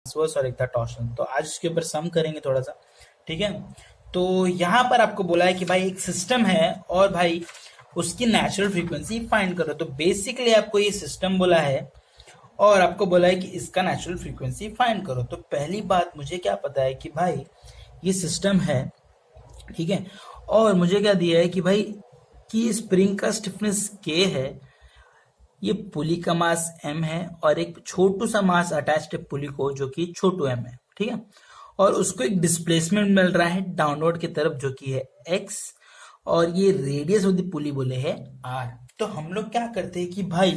Transverse और एक था टॉर्शन। तो आज इसके ऊपर सम करेंगे थोड़ा सा, ठीक है। तो यहाँ पर आपको बोला है कि भाई एक सिस्टम है और भाई उसकी नेचुरल फ्रीक्वेंसी फाइंड करो। तो बेसिकली आपको ये सिस्टम बोला है और आपको बोला है कि इसका नेचुरल फ्रीक्वेंसी फाइंड करो। तो पहली बात मुझे क्या पता है कि भाई ये सिस्टम है, ठीक है। और मुझे क्या दिया है कि भाई कि स्प्रिंग का स्टिफनेस के है, ये पुली का मास m है और एक छोटू सा मास अटैच्ड है पुली को जो कि छोटू m है, ठीक है। और उसको एक डिस्प्लेसमेंट मिल रहा है डाउनवर्ड की तरफ जो कि है x, और ये रेडियस ऑफ द पुली बोले है r। तो हम लोग क्या करते हैं कि भाई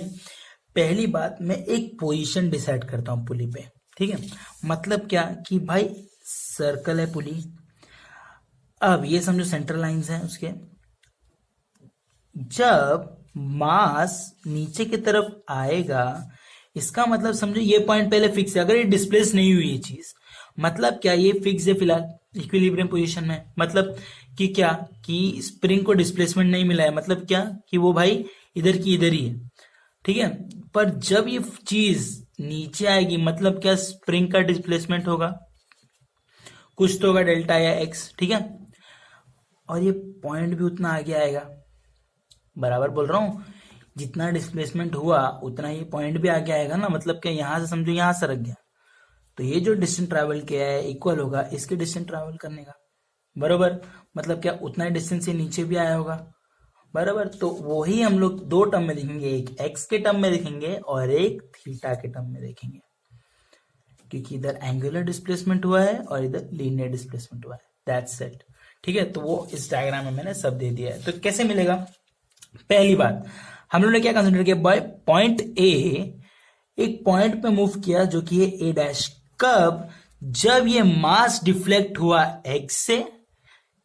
पहली बात मैं एक पोजीशन डिसाइड करता हूँ पुली पे, ठीक है। मतलब क्या कि भाई सर्कल है पुली, अब ये समझो सेंट्रल लाइंस हैं उसके। जब मास नीचे की तरफ आएगा इसका मतलब समझो ये पॉइंट पहले फिक्स है। अगर ये डिस्प्लेस नहीं हुई ये चीज, मतलब क्या ये फिक्स है फिलहाल इक्विलिब्रियम पोजीशन में। मतलब कि क्या कि स्प्रिंग को डिस्प्लेसमेंट नहीं मिला है, मतलब क्या कि वो भाई इधर की इधर ही है, ठीक है। पर जब ये चीज नीचे आएगी मतलब क्या स्प्रिंग का डिस्प्लेसमेंट होगा, कुछ तो होगा डेल्टा या एक्स, ठीक है। और ये पॉइंट भी उतना आगे आएगा, बराबर बोल रहा हूँ। जितना डिस्प्लेसमेंट हुआ उतना ही पॉइंट भी आगे आएगा ना। मतलब क्या यहां से समझो यहां से रख गया तो ये जो डिस्टेंस ट्रैवल किया है इक्वल होगा इसके डिस्टेंस ट्रैवल करने का, बराबर। मतलब क्या उतना ही डिस्टेंस से नीचे भी आया होगा, बराबर। तो वही हम लोग दो टर्म में देखेंगे, एक एक्स के टर्म में देखेंगे और एक थीटा के टर्म में देखेंगे, क्योंकि इधर एंगुलर डिस्प्लेसमेंट हुआ है और इधर लीनियर डिस्प्लेसमेंट हुआ है। दैट्स इट, ठीक है। तो वो इस डायग्राम में मैंने सब दे दिया है। तो कैसे मिलेगा, पहली बात हम लोगों ने क्या कंसिडर किया, बाय पॉइंट ए एक पॉइंट पे मूव किया जो कि है ए डैश। कब, जब ये मास डिफ्लेक्ट हुआ एक्स से,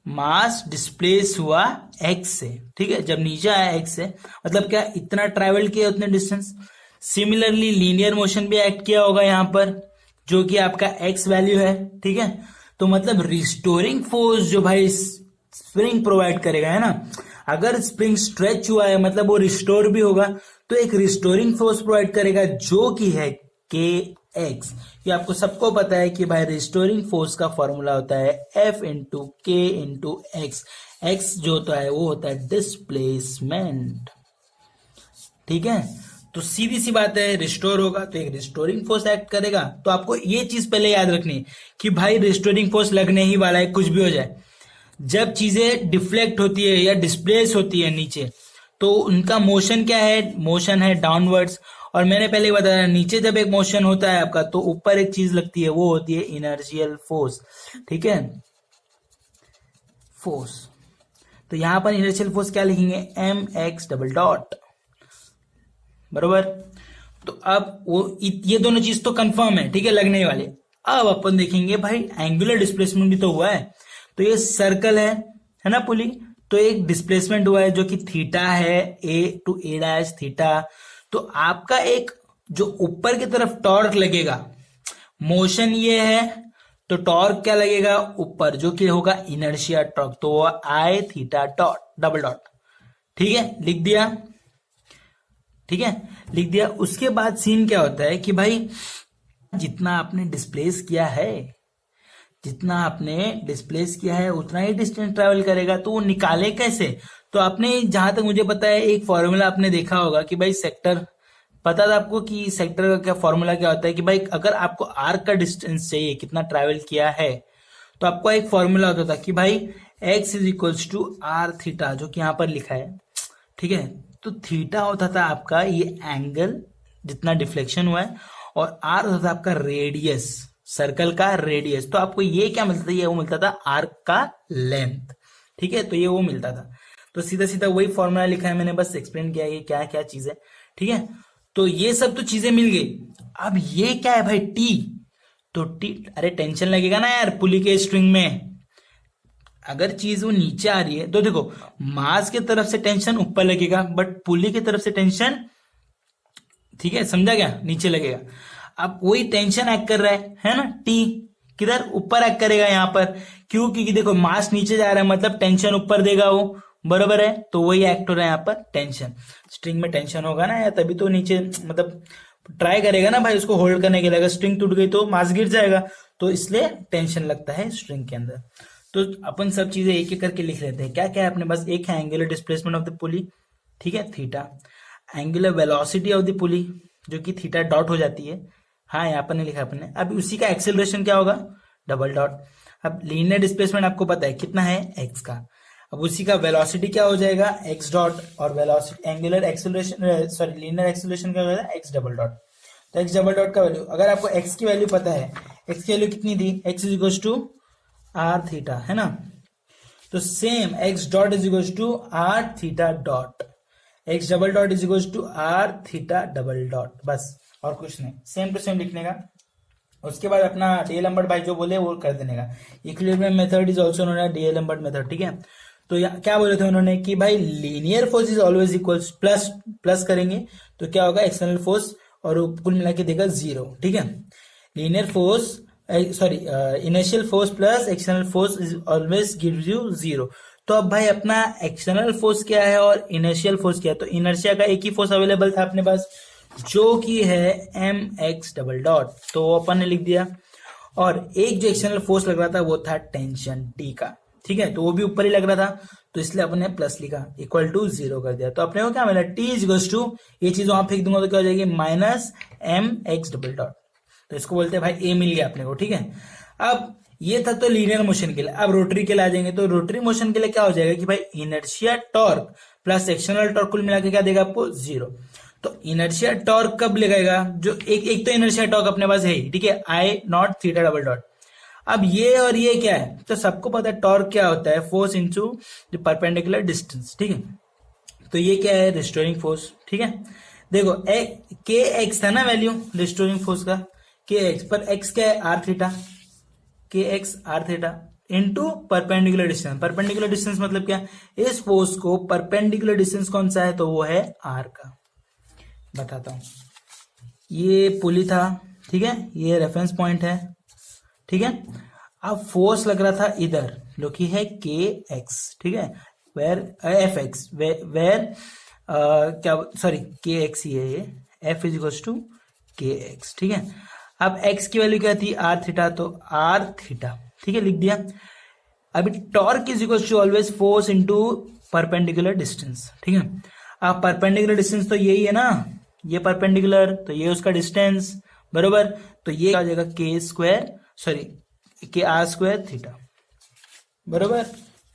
मास डिस्प्लेस हुआ एक्स से, ठीक है। जब नीचे आया एक्स से मतलब क्या इतना ट्रैवल किया उतने डिस्टेंस। सिमिलरली लीनियर मोशन भी एक्ट किया होगा यहां पर जो कि आपका एक्स वैल्यू है, ठीक है। तो मतलब रिस्टोरिंग फोर्स जो भाई स्प्रिंग प्रोवाइड करेगा है ना, अगर स्प्रिंग स्ट्रेच हुआ है मतलब वो रिस्टोर भी होगा, तो एक रिस्टोरिंग फोर्स प्रोवाइड करेगा जो कि है के एक्स। ये आपको सबको पता है कि भाई रिस्टोरिंग फोर्स का फॉर्मूला होता है एफ इंटू के इंटू एक्स। एक्स जो होता है वो होता है डिस्प्लेसमेंट, ठीक है। तो सीधी सी बात है, रिस्टोर होगा तो एक रिस्टोरिंग फोर्स एक्ट करेगा। तो आपको ये चीज पहले याद रखनी है कि भाई रिस्टोरिंग फोर्स लगने ही वाला है, कुछ भी हो जाए। जब चीजें डिफ्लेक्ट होती है या डिस्प्लेस होती है नीचे तो उनका मोशन क्या है, मोशन है डाउनवर्ड्स। और मैंने पहले बताया नीचे जब एक मोशन होता है आपका तो ऊपर एक चीज लगती है, वो होती है इनर्शियल फोर्स, ठीक है, फोर्स। तो यहां पर इनर्शियल फोर्स क्या लिखेंगे, एम एक्स डबल डॉट, बरोबर। तो अब वो ये दोनों चीज तो कंफर्म है, ठीक है, लगने वाले। अब अपन देखेंगे भाई एंगुलर डिस्प्लेसमेंट भी तो हुआ है। तो ये सर्कल है ना पुली, तो एक डिस्प्लेसमेंट हुआ है जो कि थीटा है, ए टू ए डैश थीटा। तो आपका एक जो ऊपर की तरफ टॉर्क लगेगा, मोशन ये है तो टॉर्क क्या लगेगा ऊपर जो कि होगा इनर्शिया टॉर्क, तो वो आई थीटा डॉट डबल डॉट, ठीक है, लिख दिया, ठीक है, लिख दिया। उसके बाद सीन क्या होता है कि भाई जितना आपने डिस्प्लेस किया है, जितना आपने डिस्प्लेस किया है उतना ही डिस्टेंस ट्रैवल करेगा। तो वो निकाले कैसे, तो आपने जहां तक मुझे पता है एक फॉर्मूला आपने देखा होगा कि भाई सेक्टर, पता था आपको कि सेक्टर का क्या फॉर्मूला क्या होता है कि भाई अगर आपको आर्क का डिस्टेंस चाहिए कितना ट्रैवल किया है तो आपको एक फॉर्मूला होता था कि भाई x is equals to r theta, जो कि यहां पर लिखा है, ठीक है। तो थीटा होता था आपका ये एंगल जितना डिफ्लेक्शन हुआ है, और आर होता था आपका रेडियस, सर्कल का रेडियस। तो आपको ये क्या मिलता था, ये वो मिलता था आर्क का लेंथ, ठीक है। तो ये वो मिलता था। तो सीधा सीधा वही फॉर्मूला लिखा है मैंने, बस एक्सप्लेन किया ये क्या क्या चीज है, ठीक है। तो ये सब तो चीजें मिल गई। अब ये क्या है भाई टी, तो टी, अरे टेंशन लगेगा ना यार पुली के स्ट्रिंग में। अगर चीज वो नीचे आ रही है तो देखो मास की तरफ से टेंशन ऊपर लगेगा बट पुली की तरफ से टेंशन, ठीक है, समझा क्या, नीचे लगेगा। अब वही टेंशन एक्ट कर रहा है ना, टी किधर ऊपर एक्ट करेगा यहाँ पर, क्यों, क्योंकि देखो मास नीचे जा रहा है मतलब टेंशन ऊपर देगा वो, बरोबर है। तो वही एक्ट हो रहा है यहाँ पर टेंशन, स्ट्रिंग में टेंशन होगा ना या तभी तो नीचे मतलब ट्राई करेगा ना भाई उसको होल्ड करने के लिए, अगर स्ट्रिंग टूट गई तो मास गिर जाएगा, तो इसलिए टेंशन लगता है स्ट्रिंग के अंदर। तो अपन सब चीजें एक एक करके लिख लेते हैं। क्या क्या है अपने पास? एक है एंगुलर डिस्प्लेसमेंट ऑफ द पुली, ठीक है, theta. Angular velocity of the पुली, जो कि थीटा डॉट हो जाती है, हाँ यहाँ पर नहीं लिखा अपने। अब उसी का एक्सेलरेशन क्या होगा? Double dot. अब लीनियर डिस्प्लेसमेंट आपको पता है कितना है? एक्स का। अब उसी का वेलोसिटी क्या हो जाएगा? X dot. और velocity angular acceleration sorry linear acceleration क्या हो जाएगा? X double dot. तो एक्स डबल डॉट का वैल्यू, अगर आपको एक्स की वैल्यू पता है, एक्स की वैल्यू कितनी थी? X is equal to r theta, है ना। तो same x dot is equal to r theta dot, x double dot is equal to r theta double dot, बस और कुछ नहीं, सेम टू सेम लिखने का। उसके बाद अपना डीएलएम्बर्ट भाई जो बोले वो कर देने का। Equilibrium method is also known as D'Alembert method, ठीक है। तो क्या बोले थे उन्होंने कि भाई linear force is always equal plus, plus करेंगे तो क्या होगा? एक्सटर्नल फोर्स, और कुल मिला के देगा जीरो, ठीक है। Linear force sorry initial force plus external force is always gives you zero. तो अब भाई अपना एक्सटर्नल फोर्स क्या है और इनर्शियल फोर्स क्या है? तो इनर्शिया का एक ही फोर्स अवेलेबल था अपने पास, जो कि है एम एक्स डबल डॉट, तो वो अपन ने लिख दिया। और एक जो एक्सटर्नल फोर्स लग रहा था वो था टेंशन टी का, ठीक है, तो वो भी ऊपर ही लग रहा था, तो इसलिए अपन ने प्लस लिखा, इक्वल टू जीरो कर दिया। तो अपने को क्या मिला? टी इज इक्वल टू, ये चीज वहां फेंक दूंगा तो क्या हो जाएगी? Minus m x double dot. तो इसको बोलते हैं भाई ए मिल गया अपने को, ठीक है। अब ये था तो लीनियर मोशन के लिए। अब रोटरी के लिए आ जाएंगे, तो रोटरी मोशन के लिए क्या हो जाएगा कि भाई inertia torque plus external torque कुल मिला के क्या देगा आपको? जीरो। तो इनर्शिया टॉर्क कब लगेगा? जो एक तो इनर्शिया टॉर्क अपने पास है ही, ठीक है, आई नॉट थीटा डबल डॉट। अब ये और ये क्या है? तो सबको पता है टॉर्क क्या होता है? Force into the perpendicular distance, ठीक है। तो ये क्या है? रिस्टोरिंग फोर्स, ठीक है। देखो के एक्स था ना वैल्यू रिस्टोरिंग फोर्स का, के एक्स पर एक्स क्या है? आर थीटा, के x r theta into perpendicular distance. Perpendicular distance मतलब क्या? इस फोर्स को परपेंडिकुलर डिस्टेंस कौन सा है? तो वो है आर का। बताता हूं, ये पुली था, ठीक है, ये रेफरेंस पॉइंट है, ठीक है। अब फोर्स लग रहा था इधर, जो कि है के एक्स, ठीक है, वेर एफ एक्स, वेर क्या सॉरी के एक्स ही है ये, F is equal to K X, ठीक है। अब एक्स की वैल्यू क्या थी? आर थीटा, तो आर थीटा, ठीक है, लिख दिया। अभी torque is equal to always force into perpendicular distance, ठीक है। अब परपेंडिकुलर डिस्टेंस तो यही है ना, ये परपेंडिकुलर, तो ये उसका डिस्टेंस, बरोबर। तो ये आ जाएगा के स्क्वायर सॉरी के आर स्क्वायर थीटा, बरोबर।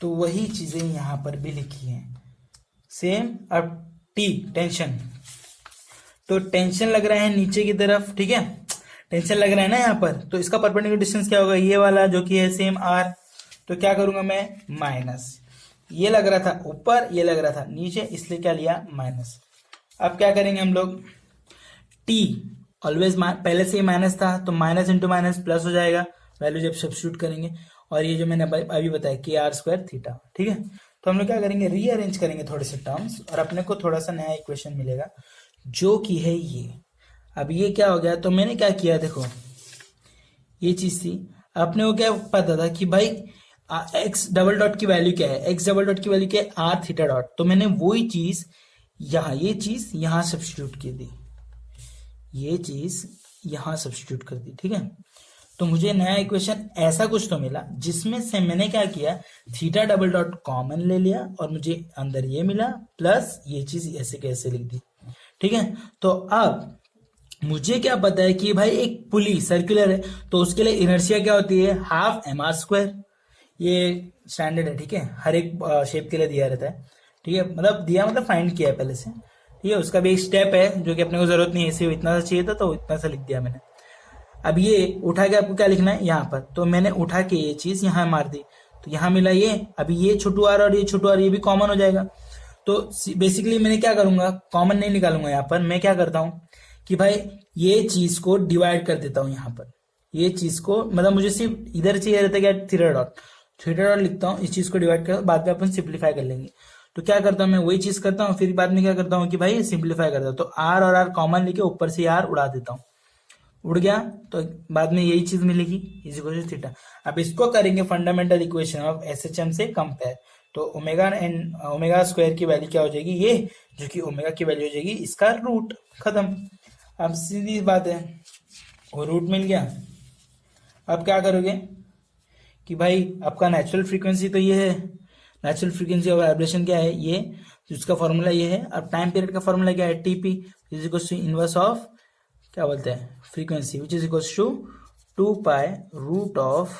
तो वही चीजें यहां पर भी लिखी हैं सेम। अब टी टेंशन, तो टेंशन लग रहा है नीचे की तरफ, ठीक है, टेंशन लग रहा है ना यहाँ पर, तो इसका परपेंडिकुलर डिस्टेंस क्या होगा? ये वाला जो कि है सेम आर। तो क्या करूंगा मैं? माइनस, ये लग रहा था ऊपर, ये लग रहा था नीचे, इसलिए क्या लिया? माइनस। अब क्या करेंगे हम लोग? टी ऑलवेज पहले से ही माइनस था, तो माइनस इंटू माइनस प्लस हो जाएगा वैल्यू जब सब्स्टिट्यूट करेंगे। और ये जो मैंने अभी बताया के आर स्क्वायर थीटा, ठीक है। तो हम लोग क्या करेंगे? रीअरेंज करेंगे थोड़े से टर्म्स, और अपने को थोड़ा सा नया इक्वेशन मिलेगा, जो कि है ये। अब ये क्या हो गया? तो मैंने क्या किया, देखो ये चीज थी, अपने को क्या पता था कि भाई एक्स डबल डॉट की वैल्यू क्या है? एक्स डबल डॉट की वैल्यू क्या है? Are theta dot. तो मैंने वही चीज यहाँ, ये चीज यहाँ सब्स्टिट्यूट की दी, ये चीज यहां सब्स्टिट्यूट कर दी, ठीक है। तो मुझे नया इक्वेशन ऐसा कुछ तो मिला, जिसमें से मैंने क्या किया? थीटा डबल डॉट कॉमन ले लिया, और मुझे अंदर ये मिला, प्लस ये चीज ऐसे कैसे लिख दी, ठीक है। तो अब मुझे क्या पता है कि भाई एक पुली सर्कुलर है, तो उसके लिए इनर्शिया क्या होती है? Half M R square. ये स्टैंडर्ड है, ठीक है, हर एक शेप के लिए दिया रहता है, ठीक है, मतलब दिया मतलब फाइंड किया है पहले से, ठीक है। उसका भी एक स्टेप है जो कि अपने को जरूरत नहीं है, सिर्फ इतना सा चाहिए था तो इतना सा लिख दिया मैंने। अब ये उठा के आपको क्या लिखना है यहाँ पर? तो मैंने उठा के ये चीज यहाँ मार दी, तो यहाँ मिला ये। अभी ये छोटू आर और ये छोटू आर, ये भी कॉमन हो जाएगा। तो बेसिकली मैंने क्या करूंगा? कॉमन नहीं निकालूंगा यहाँ पर, मैं क्या करता हूँ कि भाई ये चीज को डिवाइड कर देता हूँ यहाँ पर, ये चीज को, मतलब मुझे सिर्फ इधर चाहिए रहता है क्या? थीटा डॉट, थीटा डॉट लिखता हूँ, इस चीज को डिवाइड कर, बाद में अपन सिंप्लीफाई कर लेंगे। तो क्या करता हूँ मैं? वही चीज करता हूँ, फिर बाद में क्या करता हूँ कि भाई सिंप्लीफाई करता हूँ, तो आर और आर कॉमन लेके ऊपर से आर उड़ा देता हूँ, उड़ गया, तो बाद में यही चीज मिलेगी, इज इक्वल टू थीटा। अब इसको करेंगे फंडामेंटल इक्वेशन ऑफ एसएचएम से कंपेयर, तो ओमेगा एंड ओमेगा स्क्वायर की वैल्यू क्या हो जाएगी? ये जो कि ओमेगा की वैल्यू हो जाएगी इसका रूट, खत्म। अब सीधी बात है, वो रूट मिल गया। अब क्या करोगे कि भाई आपका नेचुरल फ्रीक्वेंसी तो ये है, नेचुरल फ्रीक्वेंसी ऑफ वाइब्रेशन क्या है ये, जिसका फॉर्मूला ये है। अब टाइम पीरियड का फॉर्मूला क्या है, TP is equal to inverse of क्या बोलते हैं frequency, which is equal to 2 pi root of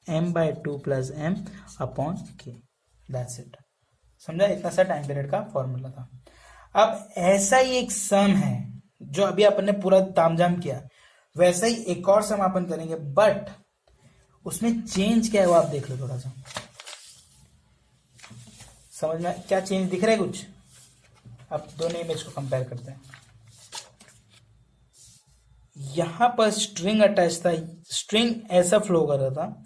m/2 plus m upon k। That's it. समझा, इतना सा टाइम पीरियड का फॉर्मूला था। अब ऐसा ही एक सम है जो अभी अपन ने पूरा तामझाम किया, वैसा ही एक और सम अपन करेंगे, बट उसमें चेंज क्या है वो आप देख लो थोड़ा सा। समझ में क्या चेंज दिख रहा है कुछ? अब दोनों इमेज को कंपेयर करते हैं। यहां पर स्ट्रिंग अटैच था, स्ट्रिंग ऐसा फ्लो कर रहा था,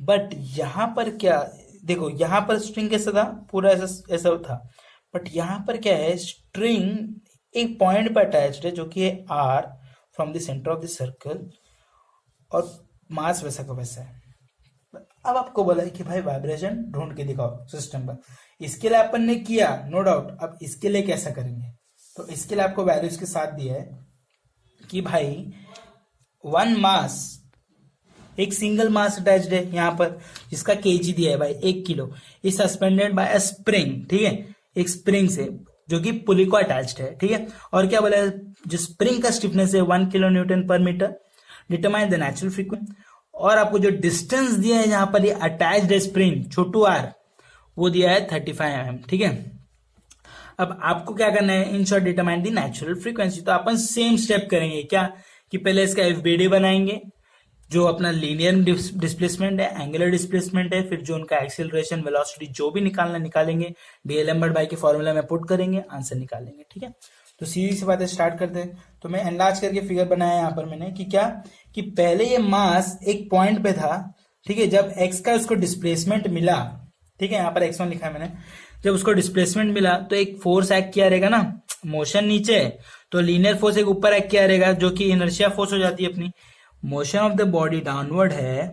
बट यहां पर क्या देखो, यहां पर स्ट्रिंग कैसा था, पूरा ऐसा ऐसा था, बट यहां पर क्या है, स्ट्रिंग एक पॉइंट पर अटैच्ड है जो कि है r from the centre of the circle, और मास वैसा का वैसा है। अब आपको बोला है कि भाई वाइब्रेशन ढूंढ के दिखाओ सिस्टम पर, इसके लिए अपन ने किया नो डाउट। अब इसके लिए कैसा करेंगे, तो इसके लिए आपको वैल्यूज के साथ दिया है कि भाई वन मास, एक सिंगल मास अटैच्ड है यहाँ पर जिसका केजी दिया है भाई 1 kilo, is suspended bye a spring, ठीक है, एक स्प्रिंग से जो कि पुली को अटैच्ड है, ठीक है। और क्या बोला है, जो स्प्रिंग का स्टिफनेस है 1 किलो न्यूटन पर metre, determine the natural frequency. और आपको जो डिस्टेंस दिया है जहां पर ये अटैच्ड है स्प्रिंग छोटू आर, वो दिया है 35 mm, ठीक है। अब आपको क्या करना है, in short determine the natural frequency. तो अपन सेम स्टेप करेंगे क्या, कि पहले इसका एफबीडी बनाएंगे, जो अपना लीनियर डिस्प्लेसमेंट है, एंगुलर डिस्प्लेसमेंट है, फिर जो उनका एक्सीलरेशन वेलोसिटी जो भी निकालना निकालेंगे, डीएल/बाई के फॉर्मूला में पुट करेंगे, आंसर निकालेंगे, ठीक है। तो सीधी सी बातें स्टार्ट करते हैं। तो मैं एनलार्ज करके फिगर बनाया यहाँ पर मैंने कि क्या, कि पहले ये मास एक पॉइंट पे था, ठीक है, जब एक्स का उसको डिस्प्लेसमेंट मिला, ठीक है, यहाँ पर x1 लिखा है मैंने, जब उसको डिस्प्लेसमेंट मिला तो एक फोर्स एक्ट किया रहेगा ना, मोशन नीचे है तो लीनियर फोर्स एक ऊपर एक्ट किया रहेगा जो कि इनर्शिया फोर्स हो जाती है अपनी। Motion of the body downward है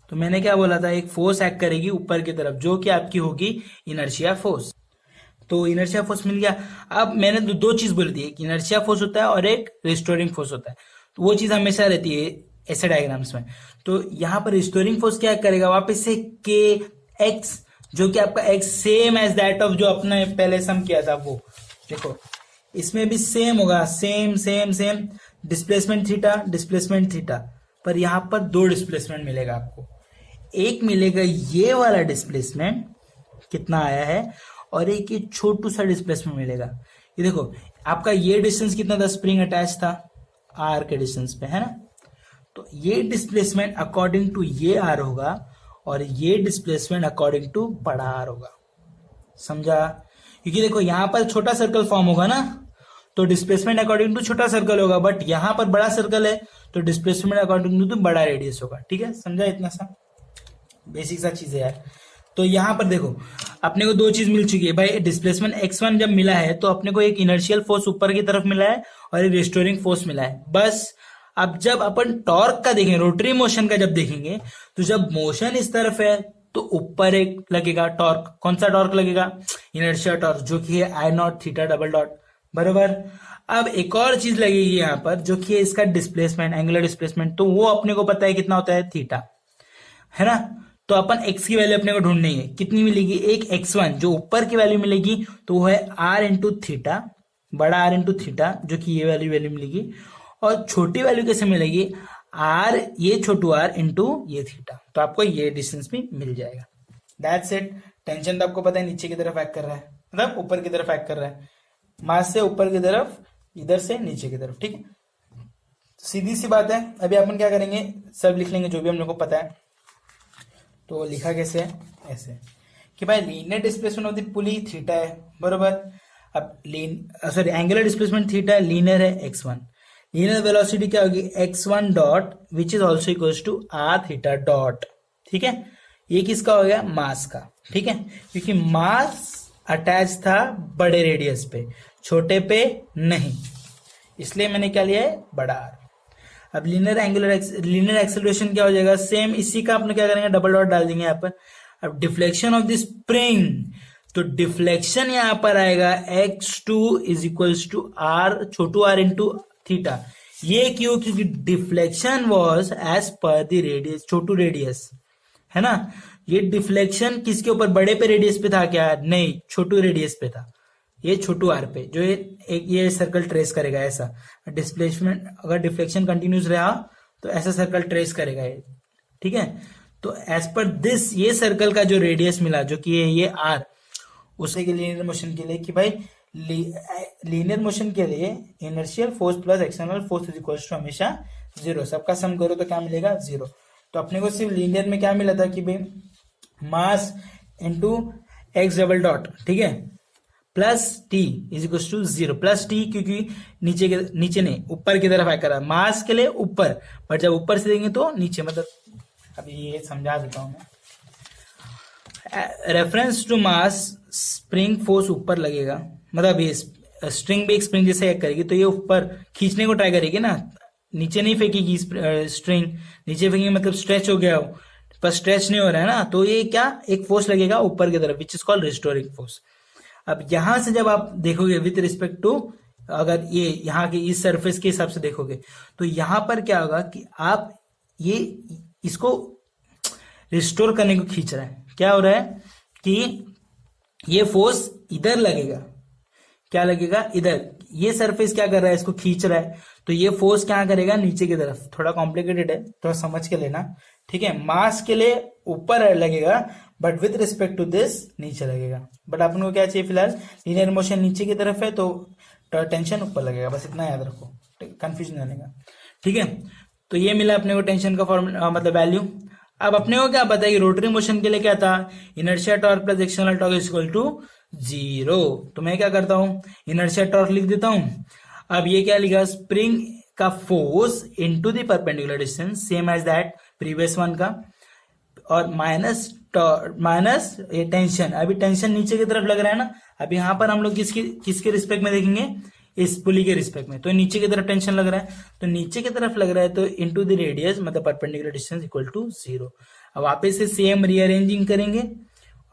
तो मैंने क्या बोला था, एक फोर्स एक्ट करेगी ऊपर की तरफ जो कि आपकी होगी इनर्शिया फोर्स। तो इनर्शिया फोर्स मिल गया। अब मैंने दो चीज बोली थी, एक इनर्शिया फोर्स होता है और एक रिस्टोरिंग फोर्स होता है, तो वो चीज हमेशा रहती है ऐसे डायग्राम्स में। तो यहाँ पर रिस्टोरिंग फोर्स क्या करेगा, वापस से के एक्स, जो कि आपका X same as that of जो अपने पहले सम किया था, वो देखो इसमें भी सेम होगा, same same same, displacement theta, पर यहाँ पर दो डिस्प्लेसमेंट मिलेगा आपको। एक मिलेगा ये वाला डिस्प्लेसमेंट कितना आया है, और एक ये छोटू सा डिस्प्लेसमेंट मिलेगा। ये देखो आपका ये डिस्टेंस कितना था, स्प्रिंग अटैच था आर के डिस्टेंस पे, है ना, तो ये डिस्प्लेसमेंट अकॉर्डिंग टू ये आर होगा और ये डिस्प्लेसमेंट अकॉर्डिंग टू बड़ा आर होगा। समझा, क्योंकि देखो यहां पर छोटा सर्कल फॉर्म होगा ना, तो डिस्प्लेसमेंट अकॉर्डिंग टू छोटा सर्कल होगा, बट यहां पर बड़ा सर्कल है तो डिस्प्लेसमेंट अकॉर्डिंग टू बड़ा रेडियस होगा, ठीक है। समझा, इतना सा बेसिक सा चीज है यार। तो यहां पर देखो अपने को दो चीज मिल चुकी है भाई, डिस्प्लेसमेंट x1 जब मिला है तो अपने को एक इनर्शियल फोर्स ऊपर की तरफ मिला है और एक रिस्टोरिंग फोर्स मिला है, बस। अब जब अपन टॉर्क का देखेंगे, रोटरी मोशन का जब देखेंगे, तो जब मोशन इस तरफ है तो ऊपर एक लगेगा टॉर्क, कौन सा टॉर्क लगेगा, इनर्शिया टॉर्क, जो कि है आई नॉट थीटा डबल डॉट, बराबर। अब एक और चीज लगेगी यहाँ पर जो कि है इसका डिस्प्लेसमेंट, एंगुलर डिस्प्लेसमेंट, तो वो अपने को पता है कितना होता है, थीटा, है ना। तो अपन x की वैल्यू अपने को ढूंढनी है, कितनी मिलेगी, एक x1 जो ऊपर की वैल्यू मिलेगी तो वो है r इंटू थीटा, बड़ा r इंटू थीटा, जो कि ये वैल्यू मिलेगी। और छोटी वैल्यू कैसे मिलेगी, r ये छोटू r इंटू ये थीटा, तो आपको ये डिस्टेंस भी मिल जाएगा। That's it. टेंशन तो आपको पता है नीचे की तरफ एक्ट कर रहा है, मतलब ऊपर की तरफ एक्ट कर रहा है, मास से ऊपर की तरफ, इधर से नीचे की तरफ, ठीक है। सीधी सी बात है। अभी अपन क्या करेंगे, सब लिख लेंगे जो भी हम लोग को पता है। तो लिखा कैसे है, ऐसे कि भाई linear displacement of the pulley theta है, बरोबर। अब एंगुलर डिस्प्लेसमेंट थीटा है, लीनियर है x1, लीनियर वेलोसिटी क्या होगी, x1 dot which is also equals to r theta dot, ठीक है। ये किसका हो गया, मास का, ठीक है, क्योंकि मास अटैच था बड़े रेडियस पे, छोटे पे नहीं, इसलिए मैंने क्या लिया है, बड़ा आर। अब लीनियर एक्सेलरेशन क्या हो जाएगा, सेम इसी का अपने क्या करेंगे, डबल डॉट डाल देंगे यहाँ पर। अब डिफ्लेक्शन ऑफ द स्प्रिंग, तो डिफ्लेक्शन यहां पर आएगा x2 is equals to R, छोटू आर इंटू थीटा। ये क्यों? क्योंकि deflection was as per the radius, छोटू रेडियस है ना। ये डिफ्लेक्शन किसके ऊपर, बड़े पे रेडियस पे था क्या? नहीं, छोटू रेडियस पे था। ये छोटू आर पे जो ये सर्कल ट्रेस करेगा ऐसा। डिस्प्लेसमेंट अगर डिफ्लेक्शन कंटिन्यूस रहा तो ऐसा सर्कल ट्रेस करेगा ये, ठीक है। तो एज पर दिस ये सर्कल का जो रेडियस मिला जो कि ये आर, उसे के लीनियर मोशन के लिए कि भाई लीनियर मोशन के लिए inertial force plus external force is equal to हमेशा जीरो। सबका सम करो तो क्या मिलेगा? जीरो। तो अपने को सिर्फ लीनियर में क्या मिला था कि भाई mass into X double dot, ठीक है, plus T is equal to zero. Plus T क्योंकि नीचे नहीं ऊपर की तरफ आकर रहा, मास के लिए ऊपर, बट जब ऊपर से देंगे तो नीचे। मतलब अभी ये समझा देता हूं मैं। Reference to mass spring force ऊपर लगेगा, मतलब ये स्ट्रिंग भी एक स्प्रिंग जैसे एक्ट करेगी तो ये ऊपर खींचने को ट्राई करेगी ना, नीचे नहीं फेंकेगी स्ट्रिंग। नीचे फेंकेगी मतलब स्ट्रेच हो गया हो, पर स्ट्रेच नहीं हो रहा है ना, तो ये क्या एक फोर्स लगेगा ऊपर की तरफ which is called restoring force. अब यहां से जब आप देखोगे विथ रिस्पेक्ट टू, अगर ये यहाँ के इस सरफेस के हिसाब से देखोगे तो यहां पर क्या होगा कि आप ये इसको रिस्टोर करने को खींच रहा है। क्या हो रहा है कि ये फोर्स इधर लगेगा, क्या लगेगा? इधर। ये सरफेस क्या कर रहा है? इसको खींच रहा है, तो ये फोर्स क्या करेगा? नीचे की तरफ। थोड़ा कॉम्प्लिकेटेड है, थोड़ा समझ के लेना, ठीक है। मास के लिए ऊपर लगेगा but with respect to this नीचे लगेगा। बट अपन को क्या चाहिए फिलहाल? लीनियर मोशन नीचे की तरफ है तो टेंशन ऊपर लगेगा, बस इतना याद रखो, कंफ्यूजन आने का, ठीक है। तो ये मिला अपने को टेंशन का फॉर्मूला, मतलब वैल्यू। अब अपने को क्या पता है कि रोटरी मोशन के लिए क्या था? Inertia torque plus external torque is equal to zero. तो मैं क्या करता हूं? इनर्शिया टॉर्क लिख देता हूं। अब ये क्या लिखा? स्प्रिंग का force into the perpendicular distance, same as that previous one का, और माइनस ये टेंशन। अभी टेंशन नीचे की तरफ लग रहा है ना, अब यहां पर हम लोग किसके रिस्पेक्ट में देखेंगे? इस पुली के रिस्पेक्ट में। तो नीचे की तरफ टेंशन लग रहा है, तो नीचे की तरफ लग रहा है तो इनटू द रेडियस मतलब perpendicular distance equal to zero. अब वापस से सेम रीअरेंजिंग करेंगे,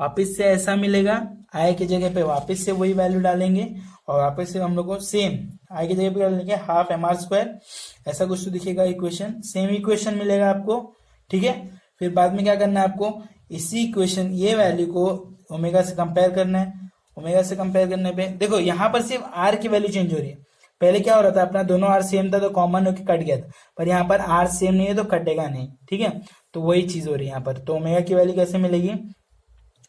वापस से ऐसा मिलेगा, आई की जगह पे वापस से वही वैल्यू डालेंगे और वापस से हम लोग को सेम आई की जगह पे डालेंगे हाफ एम आर स्क्वायर, ऐसा कुछ तो दिखेगा इक्वेशन, सेम इक्वेशन मिलेगा आपको, ठीक है। फिर बाद में क्या करना है आपको? इसी इक्वेशन ये वैल्यू को ओमेगा से कंपेयर करना है। ओमेगा से कंपेयर करने पे देखो यहाँ पर सिर्फ आर की वैल्यू चेंज हो रही है। पहले क्या हो रहा था? अपना दोनों आर सेम था तो कॉमन होकर कट गया था, पर यहाँ पर आर सेम नहीं है तो कटेगा नहीं, ठीक है। तो वही चीज हो रही है यहाँ पर। तो ओमेगा की वैल्यू कैसे मिलेगी?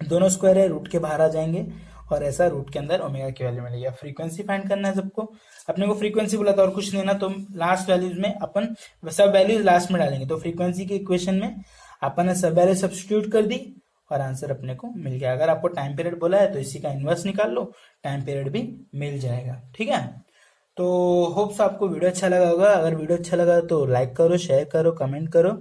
दोनों स्क्वायर है, रूट के बाहर आ जाएंगे और ऐसा रूट के अंदर ओमेगा की वैल्यू मिलेगी। फ्रीक्वेंसी फाइंड करना है सबको, अपने को फ्रीक्वेंसी बोला था और कुछ नहीं ना, तो लास्ट वैल्यूज में अपन सब वैल्यूज लास्ट में डालेंगे। तो फ्रीक्वेंसी के इक्वेशन में अपन ने सब वैल्यू सब्स्टिट्यूट कर दी और आंसर अपने को मिल गया। अगर आपको टाइम पीरियड बोला है तो इसी का इनवर्स निकाल लो, टाइम पीरियड भी मिल जाएगा, ठीक है। तो होप्स आपको वीडियो अच्छा लगा होगा। अगर वीडियो अच्छा लगा तो लाइक करो, शेयर करो, कमेंट करो